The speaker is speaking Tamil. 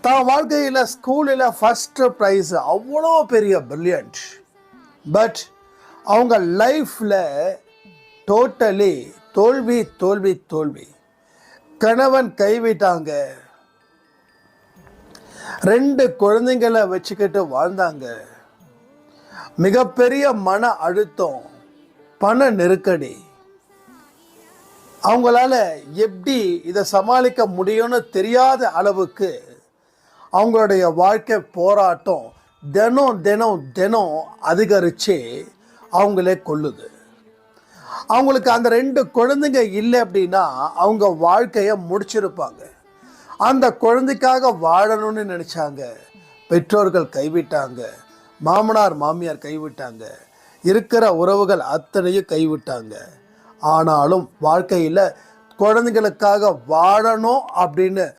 தான் வாழ்க்கையில் ஸ்கூலில் ஃபஸ்ட்டு ப்ரைஸ் அவ்வளோ பெரிய பிரில்லியன்ட். பட் அவங்க லைஃப்பில் டோட்டலி தோல்வி தோல்வி தோல்வி. கணவன் கைவிட்டாங்க, 2 குழந்தைங்களை வச்சுக்கிட்டு வாழ்ந்தாங்க. மிகப்பெரிய மன அழுத்தம், பண நெருக்கடி. அவங்களால எப்படி இதை சமாளிக்க முடியும்னு தெரியாத அளவுக்கு அவங்களுடைய வாழ்க்கை போராட்டம் தினம் தினம் தினம் அதிகரித்து அவங்களே கொல்லுது. அவங்களுக்கு அந்த 2 குழந்தைங்க இல்லை அப்படின்னா அவங்க வாழ்க்கையை முடிச்சிருப்பாங்க. அந்த குழந்தைக்காக வாழணும்னு நினச்சாங்க, பெற்றோர்கள் கைவிட்டாங்க, மாமனார் மாமியார் கைவிட்டாங்க, இருக்கிற உறவுகள் அத்தனையும் கைவிட்டாங்க. ஆனாலும் வாழ்க்கையில் குழந்தைங்களுக்காக வாழணும் அப்படின்னு